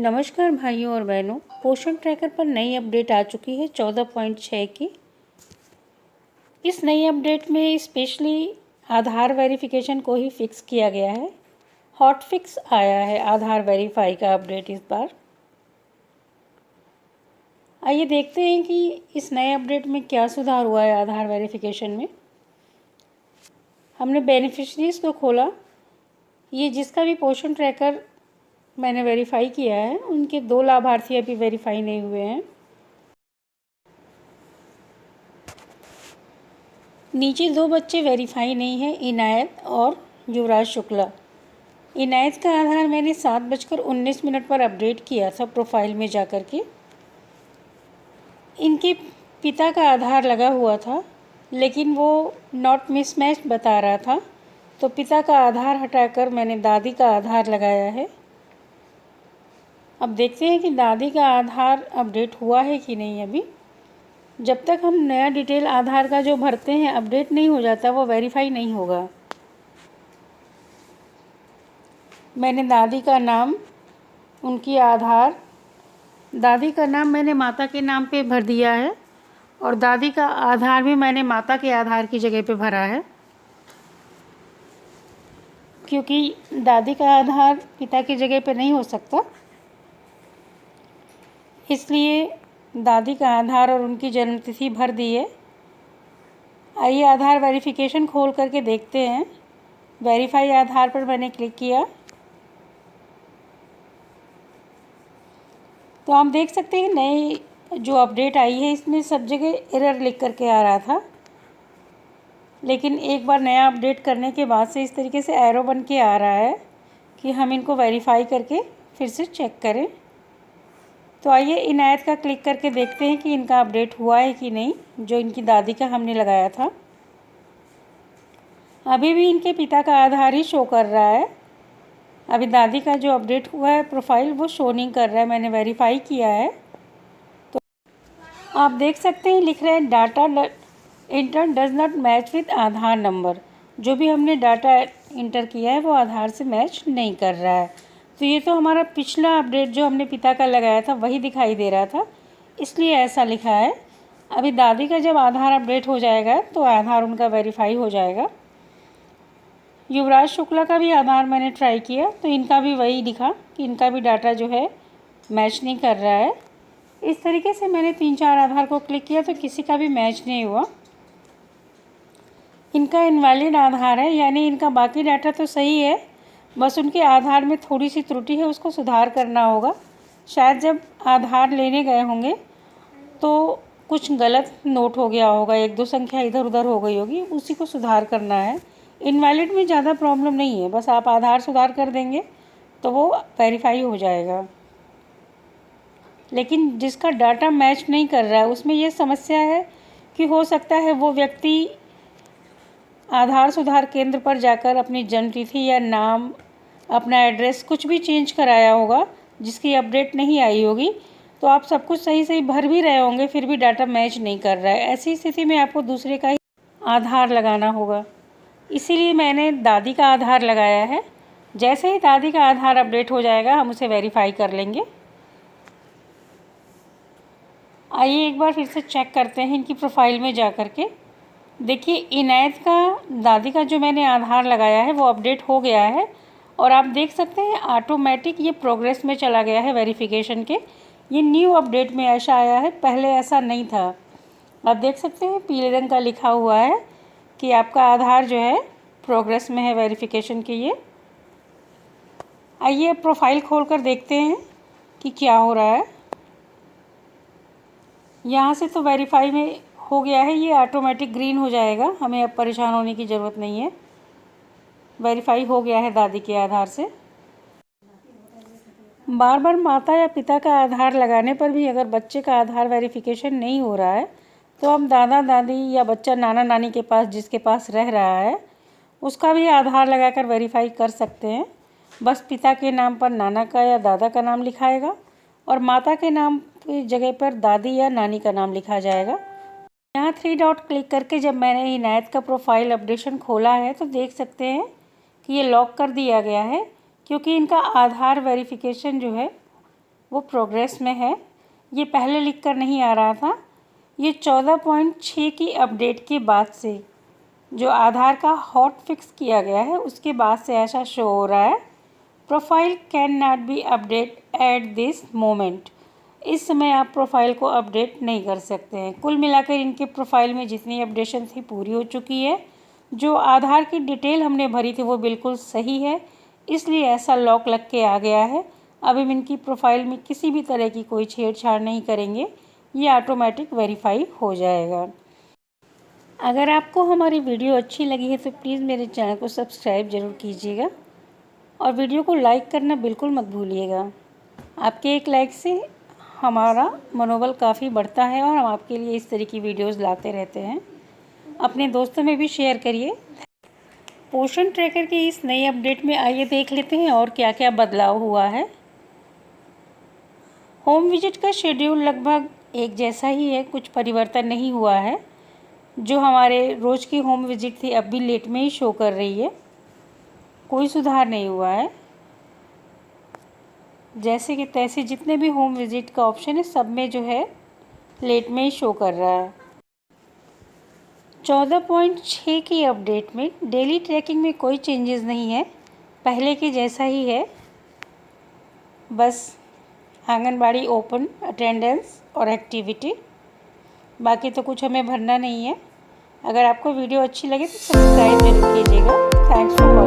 नमस्कार भाइयों और बहनों, पोषण ट्रैकर पर नई अपडेट आ चुकी है 14.6 की। इस नई अपडेट में स्पेशली आधार वेरिफिकेशन को ही फिक्स किया गया है। हॉट फिक्स आया है आधार वेरीफाई का अपडेट इस बार। आइए देखते हैं कि इस नए अपडेट में क्या सुधार हुआ है आधार वेरिफिकेशन में। हमने बेनिफिशरीज़ को खोला। ये जिसका भी पोषण ट्रैकर मैंने वेरीफाई किया है उनके 2 लाभार्थी अभी वेरीफाई नहीं हुए हैं। नीचे 2 बच्चे वेरीफाई नहीं हैं, इनायत और युवराज शुक्ला। इनायत का आधार मैंने 7:19 पर अपडेट किया था प्रोफाइल में जाकर के। इनके पिता का आधार लगा हुआ था लेकिन वो नॉट मिसमैच बता रहा था, तो पिता का आधार हटाकर मैंने दादी का आधार लगाया है। अब देखते हैं कि दादी का आधार अपडेट हुआ है कि नहीं। अभी जब तक हम नया डिटेल आधार का जो भरते हैं अपडेट नहीं हो जाता, वो वेरीफाई नहीं होगा। मैंने दादी का नाम, उनकी आधार, दादी का नाम मैंने माता के नाम पे भर दिया है और दादी का आधार भी मैंने माता के आधार की जगह पे भरा है, क्योंकि दादी का आधार पिता की जगह पे नहीं हो सकता, इसलिए दादी का आधार और उनकी जन्मतिथि भर दी है। आइए आधार वेरिफिकेशन खोल करके देखते हैं। वेरीफाई आधार पर मैंने क्लिक किया तो आप देख सकते हैं नई जो अपडेट आई है इसमें सब जगह एरर लिख करके आ रहा था, लेकिन एक बार नया अपडेट करने के बाद से इस तरीके से एरो बन के आ रहा है कि हम इनको वेरीफाई करके फिर से चेक करें। तो आइए इनायत का क्लिक करके देखते हैं कि इनका अपडेट हुआ है कि नहीं, जो इनकी दादी का हमने लगाया था। अभी भी इनके पिता का आधार ही शो कर रहा है। अभी दादी का जो अपडेट हुआ है प्रोफाइल वो शो नहीं कर रहा है, मैंने वेरीफाई किया है। तो आप देख सकते हैं लिख रहे हैं data inter does not match with Aadhaar number. जो भी हमने डाटा इंटर किया है वो आधार से मैच नहीं कर रहा है। तो ये तो हमारा पिछला अपडेट जो हमने पिता का लगाया था वही दिखाई दे रहा था, इसलिए ऐसा लिखा है। अभी दादी का जब आधार अपडेट हो जाएगा तो आधार उनका वेरीफाई हो जाएगा। युवराज शुक्ला का भी आधार मैंने ट्राई किया तो इनका भी वही दिखा कि इनका भी डाटा जो है मैच नहीं कर रहा है। इस तरीके से मैंने 3-4 आधार को क्लिक किया तो किसी का भी मैच नहीं हुआ। इनका इनवैलिड आधार है, यानी इनका बाकी डाटा तो सही है, बस उनके आधार में थोड़ी सी त्रुटि है, उसको सुधार करना होगा। शायद जब आधार लेने गए होंगे तो कुछ गलत नोट हो गया होगा, 1-2 संख्या इधर उधर हो गई होगी, उसी को सुधार करना है। इनवैलिड में ज़्यादा प्रॉब्लम नहीं है, बस आप आधार सुधार कर देंगे तो वो वेरीफाई हो जाएगा। लेकिन जिसका डाटा मैच नहीं कर रहा है उसमें ये समस्या है कि हो सकता है वो व्यक्ति आधार सुधार केंद्र पर जाकर अपनी जन्मतिथि या नाम, अपना एड्रेस कुछ भी चेंज कराया होगा जिसकी अपडेट नहीं आई होगी, तो आप सब कुछ सही सही भर भी रहे होंगे फिर भी डाटा मैच नहीं कर रहा है। ऐसी स्थिति में आपको दूसरे का ही आधार लगाना होगा, इसीलिए मैंने दादी का आधार लगाया है। जैसे ही दादी का आधार अपडेट हो जाएगा हम उसे वेरीफाई कर लेंगे। आइए एक बार फिर से चेक करते हैं इनकी प्रोफाइल में जा कर के। देखिए इनायत का दादी का जो मैंने आधार लगाया है वो अपडेट हो गया है और आप देख सकते हैं ऑटोमेटिक ये प्रोग्रेस में चला गया है वेरिफिकेशन के। ये न्यू अपडेट में ऐसा आया है, पहले ऐसा नहीं था। आप देख सकते हैं पीले रंग का लिखा हुआ है कि आपका आधार जो है प्रोग्रेस में है वेरिफिकेशन के। ये आइए प्रोफाइल खोल कर देखते हैं कि क्या हो रहा है। यहाँ से तो वेरीफाई में हो गया है, ये ऑटोमेटिक ग्रीन हो जाएगा, हमें अब परेशान होने की ज़रूरत नहीं है। वेरीफाई हो गया है दादी के आधार से। बार बार माता या पिता का आधार लगाने पर भी अगर बच्चे का आधार वेरिफिकेशन नहीं हो रहा है तो हम दादा दादी या बच्चा नाना नानी के पास जिसके पास रह रहा है उसका भी आधार लगाकर वेरीफाई कर सकते हैं। बस पिता के नाम पर नाना का या दादा का नाम लिखाएगा और माता के नाम की जगह पर दादी या नानी का नाम लिखा जाएगा। यहाँ 3 डॉट क्लिक करके जब मैंने इनायत का प्रोफाइल अपडेशन खोला है तो देख सकते हैं कि ये लॉक कर दिया गया है, क्योंकि इनका आधार वेरिफिकेशन जो है वो प्रोग्रेस में है। ये पहले लिख कर नहीं आ रहा था। ये 14.6 की अपडेट के बाद से जो आधार का हॉट फिक्स किया गया है उसके बाद से ऐसा शो हो रहा है, profile can not be update at this moment. इस समय आप प्रोफाइल को अपडेट नहीं कर सकते हैं। कुल मिलाकर इनके प्रोफाइल में जितनी अपडेशन थी पूरी हो चुकी है। जो आधार की डिटेल हमने भरी थी वो बिल्कुल सही है, इसलिए ऐसा लॉक लग के आ गया है। अब हम इनकी प्रोफाइल में किसी भी तरह की कोई छेड़छाड़ नहीं करेंगे, ये ऑटोमेटिक वेरीफाई हो जाएगा। अगर आपको हमारी वीडियो अच्छी लगी है तो प्लीज़ मेरे चैनल को सब्सक्राइब ज़रूर कीजिएगा और वीडियो को लाइक करना बिल्कुल मत भूलिएगा। आपके एक लाइक से हमारा मनोबल काफ़ी बढ़ता है और हम आपके लिए इस तरह की वीडियोस लाते रहते हैं। अपने दोस्तों में भी शेयर करिए। पोषण ट्रैकर की इस नई अपडेट में आइए देख लेते हैं और क्या क्या बदलाव हुआ है। होम विजिट का शेड्यूल लगभग एक जैसा ही है, कुछ परिवर्तन नहीं हुआ है। जो हमारे रोज़ की होम विजिट थी अब भी लेट में ही शो कर रही है, कोई सुधार नहीं हुआ है। जैसे कि तैसे जितने भी होम विजिट का ऑप्शन है सब में जो है लेट में ही शो कर रहा है। 14.6 की अपडेट में डेली ट्रैकिंग में कोई चेंजेस नहीं है, पहले के जैसा ही है। बस आंगनबाड़ी ओपन अटेंडेंस और एक्टिविटी, बाकी तो कुछ हमें भरना नहीं है। अगर आपको वीडियो अच्छी लगे तो सब्सक्राइब जरूर कीजिएगा। Thanks for watching.